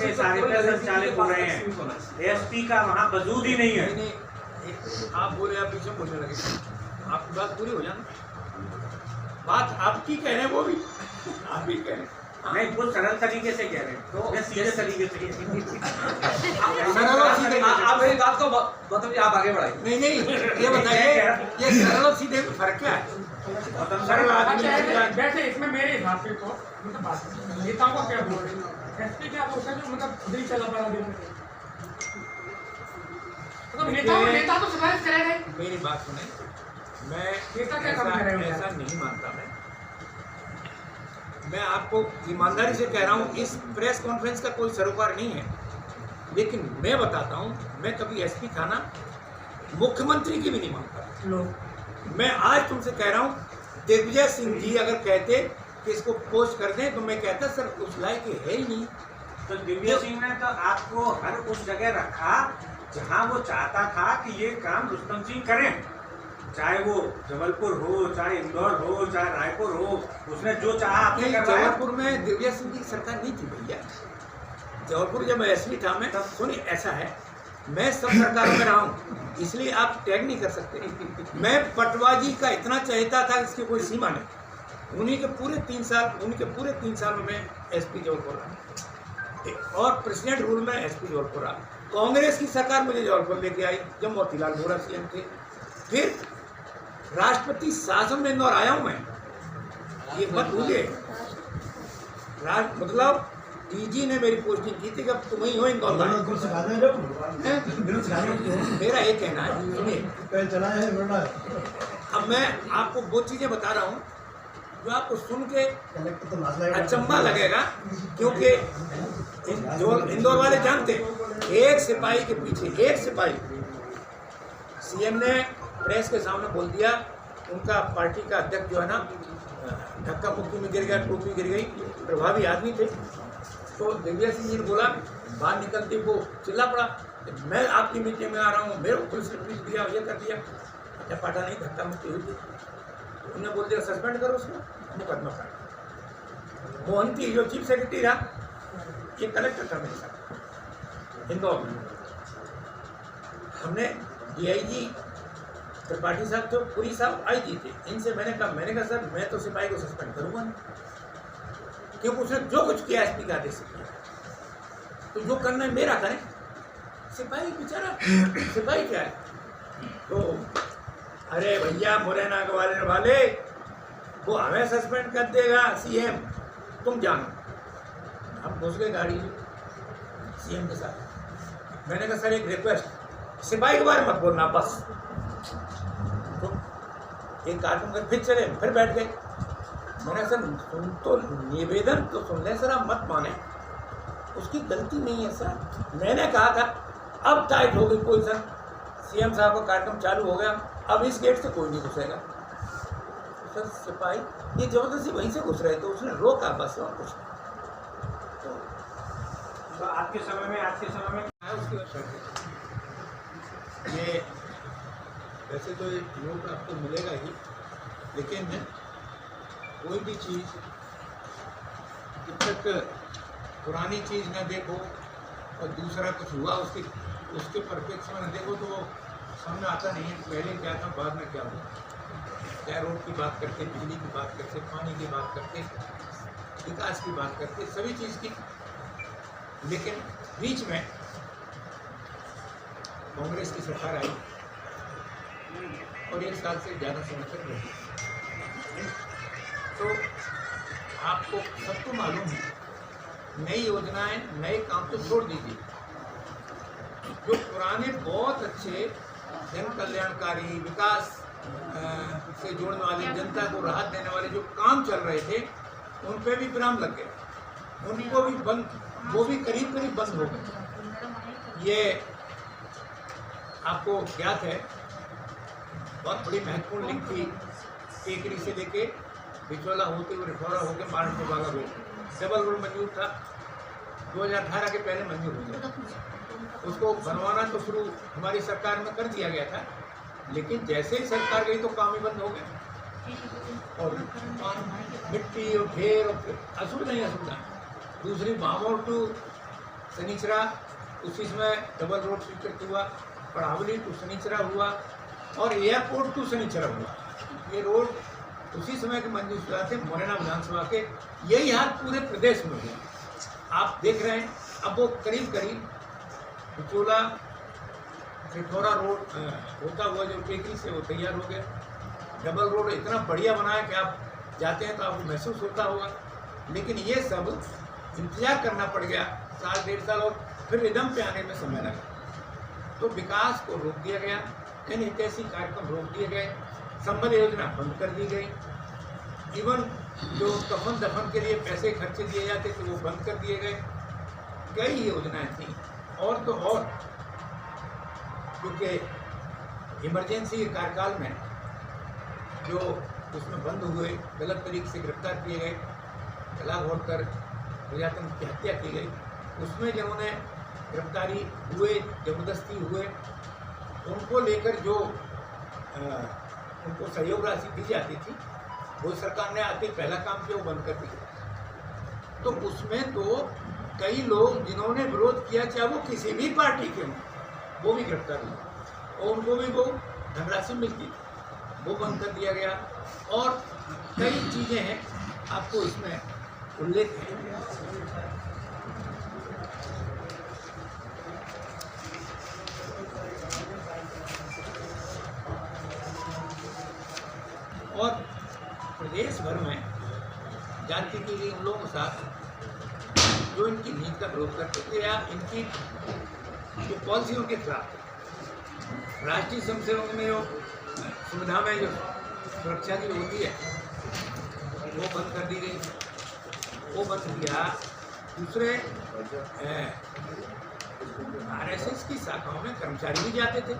के सारे पे संचालित हो रहे हैं, एसपी का वहाँ वजूद ही नहीं है। आप बोले, आप पीछे बोलने लगे, आपकी बात पूरी हो जाना। बात आपकी कह रहे हैं, वो भी आप ही कह रहे हैं। नहीं, वो सरल तरीके से कह रहे हैं, तो मैं सीधे तरीके से आप मेरी बात को मतलब आप आगे बढ़ाइए। नहीं नहीं, ये बताइए, ये सरल और सीधे में फर्क क्या है? सरल आदमी वैसे इसमें मेरे हिसाब से तो मतलब नेताओं को क्या बोल रहे हैं, एसपी क्या बोलते हैं जो मतलब खुद ही चला पड़ा दिन मतलब नेता तो सिफारिश करेगा। मेरी बात सुने, मैं नेता क्या काम कर रहे हैं? ऐसा नहीं मानता। मैं आपको ईमानदारी से कह रहा हूँ, इस प्रेस कॉन्फ्रेंस का कोई सरोकार नहीं है, लेकिन मैं बताता हूँ, मैं कभी एसपी था ना, मुख्यमंत्री की भी नहीं मानता। मैं आज तुमसे कह रहा हूँ, दिग्विजय सिंह जी अगर कहते कि इसको पोस्ट कर दें, तो मैं कहता सर उस लायक है ही नहीं। तो दिग्विजय सिंह ने तो आपको हर उस जगह रखा जहां वो चाहता था कि ये काम रुस्तम सिंह करें, चाहे वो जबलपुर हो, चाहे इंदौर हो, चाहे रायपुर हो, उसने जो चाहा आपने करवाया। जबलपुर में दिग्विजय सिंह की सरकार नहीं थी भैया। जबलपुर जब मैं एसपी था, मैं तब सुनिए, ऐसा है, मैं सब सरकारों में रहा हूँ, इसलिए आप टैग नहीं कर सकते। मैं पटवाजी का इतना चाहता था, इसकी कोई सीमा नहीं। उन्हीं के पूरे 3 साल में मैं एसपी जबलपुर रहा, और प्रेसिडेंट रूल में एसपी जबलपुर रहा। कांग्रेस की सरकार मुझे जबलपुर लेके आई जब मोतीलाल वोरा सीएम थे। फिर राष्ट्रपति शासन में इंदौर आया हूँ मैं, ये मत भूलिए। मतलब डीजी ने मेरी पोस्टिंग की थी कि अब तुम ही हो इंदौर का। मेरा ये कहना है, सुनिए, अब मैं आपको वो चीज़ें बता रहा हूँ जो आपको सुन के अचंभा लगेगा, क्योंकि इंदौर वाले जानते हैं, एक सिपाही के पीछे एक सिपाही। सीएम ने प्रेस के सामने बोल दिया, उनका पार्टी का अध्यक्ष जो है ना, धक्का मुक्की में गिर गया, टोपी गिर गई, प्रभावी आदमी थे। तो दिग्विजय सिंह जी ने बोला, बाहर निकलते वो चिल्ला पड़ा, मैं आपकी मीटिंग में आ रहा हूँ, मेरे को पुलिस ने पीट दिया, ये कर दिया। अच्छा, पाटा नहीं, धक्का मुक्की हुई थी, उन्होंने बोल दिया सस्पेंड करो उसको, मुकदमा कर। मोहंती जो चीफ सेक्रेटरी रहा, ये कलेक्टर था मेरे साथ इंदौर में। हमने डीआईजी त्रिपाठी साहब थे, पुरी साहब आईजी थे, इनसे मैंने कहा सर मैं तो सिपाही को सस्पेंड करूँगा नहीं, क्योंकि उसने जो कुछ किया एसपी का आदेश से किया, तो जो करना है मेरा करें। सिपाही बेचारा, सिपाही क्या है? तो अरे भैया, मुरैना के वाले वो हमें सस्पेंड कर देगा सीएम, तुम जानो। हम घुस गए गाड़ी में सीएम के साथ। मैंने कहा सर एक रिक्वेस्ट, सिपाही के बारे में मत बोलना बस। तो एक कार्यक्रम कर फिर चले, फिर बैठ गए। मैंने सर सुन तो निवेदन तो सुन ले सर, आप मत माने, उसकी गलती नहीं है सर। मैंने कहा था अब टाइट हो गई पोजीशन, सीएम साहब का कार्यक्रम चालू हो गया, अब इस गेट से कोई नहीं घुसेगा। सर सिपाही ये जबरदस्ती वहीं से घुस रहे थे, उसने रोका बस, और कुछ नहीं। तो आज के समय में उसकी ये वैसे तो एक नोट आपको मिलेगा ही, लेकिन कोई भी चीज़ जब तक पुरानी चीज़ न देखो और दूसरा कुछ हुआ उसके परिप्रेक्ष्य में न देखो तो वो सामने आता नहीं है। पहले क्या था, बाद में क्या हुआ। चाहे रोड की बात करते, बिजली की बात करते, पानी की बात करते, विकास की बात करते, सभी चीज़ की। लेकिन बीच में कांग्रेस की सरकार आई और 1 साल से ज़्यादा समय तक रही। तो आपको सबको मालूम है, नई योजनाएं, नए काम तो छोड़ दीजिए, जो पुराने बहुत अच्छे जन कल्याणकारी विकास से जोड़ने वाले, जनता को राहत देने वाले जो काम चल रहे थे, उन पे भी विराम लग गए, उनको भी बंद, वो भी करीब करीब बंद हो गए। ये आपको ज्ञात है, बहुत बड़ी महत्वपूर्ण लिंक थी, टेकरी से लेके बिचौला होते हुए रिफोरा होकर महाराष्ट्र बागा रोड, डबल रोड मंजूर था, 2018 के पहले मंजूर हो गया। उसको बनवाना तो शुरू हमारी सरकार में कर दिया गया था, लेकिन जैसे ही सरकार गई तो काम ही बंद हो गया। और मिट्टी और ढेर और असुविधा ही असुविधा। दूसरी भामोर टू सनीचरा उसी समय डबल रोड स्वीकृत हुआ, पढ़ावली टू सनीचरा हुआ और एयरपोर्ट टू सनीचरा हुआ। ये रोड उसी समय के मंजूर शुदा थे मुरैना विधानसभा के। यही हाल पूरे प्रदेश में हुआ। आप देख रहे हैं अब वो करीब करीब बिचौला पिथौरा रोड होता हुआ जो टेकरी से वो तैयार हो गया। डबल रोड इतना बढ़िया बना है कि आप जाते हैं तो आपको महसूस होता होगा, लेकिन ये सब इंतजार करना पड़ गया साल 1.5 साल और फिर रिदम पे आने में समय लगा। तो विकास को रोक दिया गया, इन ऐतिहासिक कार्यक्रम रोक दिए गए, संबल योजना बंद कर दी गई, इवन जो कफन दफन के लिए पैसे खर्चे दिए जाते थे वो बंद कर दिए गए। कई योजनाएं थी और तो और क्योंकि इमरजेंसी के कार्यकाल में जो उसमें बंद हुए, गलत तरीके से गिरफ्तार किए गए, गला घोटकर प्रजातंत्र की हत्या की गई, उसमें जिन्होंने गिरफ्तारी हुए, जबरदस्ती हुए, उनको लेकर जो उनको सहयोग राशि दी जाती थी वो सरकार ने आके पहला काम किया वो बंद कर दिया। तो उसमें तो कई लोग जिन्होंने विरोध किया, चाहे वो किसी भी पार्टी के हों, वो भी गिरफ्तार हुए और उनको भी वो धनराशि मिलती थी, वो बंद कर दिया गया। और कई चीज़ें हैं आपको इसमें उल्लेख है। और प्रदेश भर में जानती की गई उन लोगों के साथ जो इनकी नीति का विरोध करते थे या इनकी जो पॉलिसियों के खिलाफ थे। राष्ट्रीय स्वयंसेवक में जो सुविधा में जो सुरक्षा की होती है वो बंद कर दी गई, वो बंद किया। दूसरे RSS की शाखाओं में कर्मचारी भी जाते थे,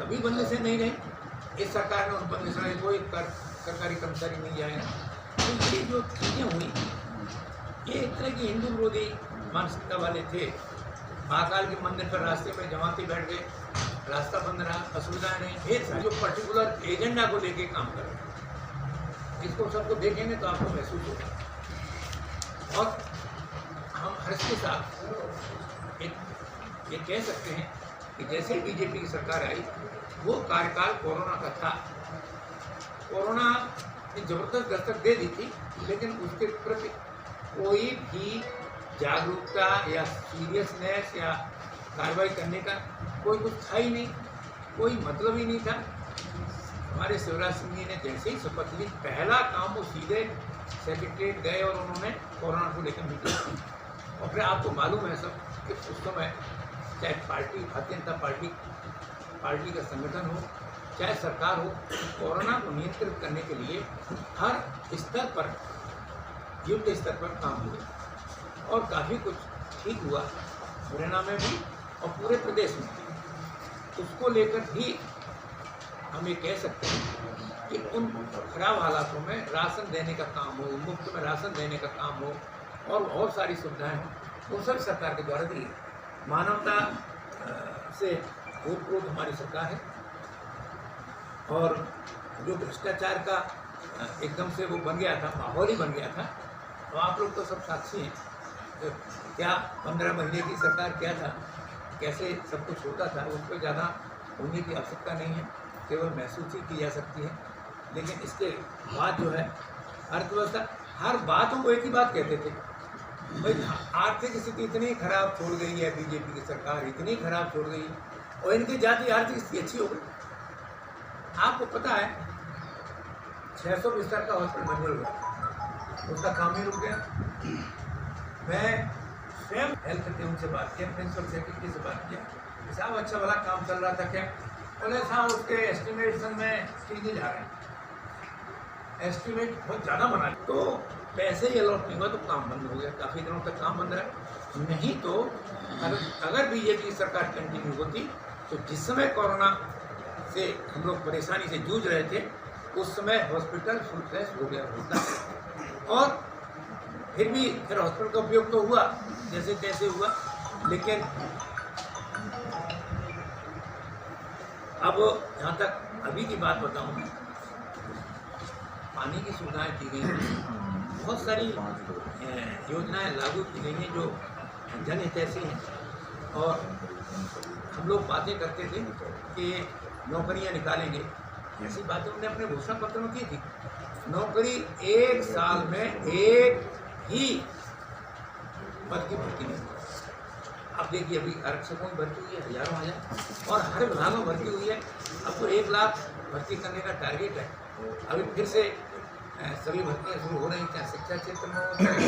कभी बंद से नहीं रहे। इस सरकार ने उन बंद से कोई सरकारी कर्मचारी नहीं जाएगा। तो ये जो चीज़ें हुई ये एक तरह की हिंदू विरोधी मानसिकता वाले थे। महाकाल के मंदिर पर रास्ते में जमाती बैठ गए, रास्ता बंद रहा, असुविधाएं नहीं, ढेर सारी जो पर्टिकुलर एजेंडा को लेके काम कर रहे हैं। इसको सबको देखेंगे तो आपको महसूस होगा। और हम हर्ष के साथ ये कह सकते हैं कि जैसे बीजेपी की सरकार आई वो कार्यकाल कोरोना का था। कोरोना ने जबरदस्त दस्तक दे दी थी, लेकिन उसके प्रति कोई भी जागरूकता या सीरियसनेस या कार्रवाई करने का कोई कुछ था ही नहीं, कोई मतलब ही नहीं था। हमारे शिवराज सिंह जी ने जैसे ही शपथ ली, पहला काम वो सीधे सेक्रेटरीट गए और उन्होंने कोरोना को लेकर मीटिंग की। और फिर आपको मालूम है सब कि उस समय चाहे पार्टी भारतीय जनता पार्टी का संगठन हो चाहे सरकार हो, कोरोना को नियंत्रित करने के लिए हर स्तर पर युद्ध स्तर पर काम हुए और काफ़ी कुछ ठीक हुआ मुरैना में भी और पूरे प्रदेश में। उसको लेकर भी हम ये कह सकते हैं कि उन खराब हालातों में राशन देने का काम हो, मुफ्त में राशन देने का काम हो और बहुत सारी सुविधाएं हों, वो सब सरकार के द्वारा दी। मानवता से ओतप्रोत हमारी सरकार है। और जो भ्रष्टाचार का एकदम से वो बन गया था, माहौल ही बन गया था, तो आप लोग तो सब साक्षी हैं। तो क्या 15 महीने की सरकार क्या था, कैसे सब कुछ होता था, उस पर ज़्यादा होने की आवश्यकता नहीं है, केवल महसूस ही की जा सकती है। लेकिन इसके बाद जो है अर्थव्यवस्था, हर बात हम एक ही बात कहते थे, भाई आर्थिक स्थिति इतनी खराब छोड़ गई है, बीजेपी की सरकार इतनी खराब छोड़ गई है और इनकी जाति आर्थिक स्थिति अच्छी हो गई। आपको पता है 600 बिस्तर का हॉस्पिटल मंजूर हुआ, उसका काम ही रुक गया। मैं स्वयं हेल्थ टीम से बात किया, प्रिंसिपल सेक्रेटरी से बात किया, साहब अच्छा वाला काम चल रहा था क्या? बोले साहब उसके एस्टिमेशन में चीजें जा रहे हैं, एस्टिमेट बहुत ज़्यादा बना, तो पैसे ही अलॉट नहीं हुआ तो काम बंद हो गया। काफ़ी दिनों तक काम बंद रहा। नहीं तो अगर बीजेपी की सरकार कंटिन्यू होती तो जिस समय कोरोना से हम लोग परेशानी से जूझ रहे थे उस समय हॉस्पिटल फुल फ्लैश हो गया होता। और फिर हॉस्पिटल का उपयोग तो हुआ जैसे तैसे हुआ, लेकिन अब यहाँ तक अभी की बात बताऊँ, पानी की सुविधाएं की गई हैं, बहुत सारी योजनाएं लागू की गई हैं जो जनहितैषी हैं और हम लोग बातें करते थे कि नौकरियां निकालेंगे, ऐसी बातें उन्होंने अपने घोषणा पत्र में की थी। नौकरी 1 साल में एक ही पद की भर्ती नहीं। अब देखिए अभी आरक्षकों की भर्ती हुई है हजारों हजार और हर विभाग में भर्ती हुई है। अब तो 1 लाख भर्ती करने का टारगेट है। अभी फिर से सभी भर्तियाँ शुरू हो रही, चाहे शिक्षा क्षेत्र में हो, चाहे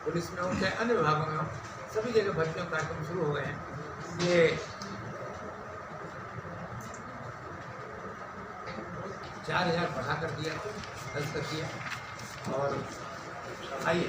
पुलिस में हो, चाहे अन्य विभागों में हो, सभी जगह भर्तियों का कार्यक्रम शुरू हो गए हैं। ये 4000 बढ़ा कर दिया, 10 कर दिया। और आइए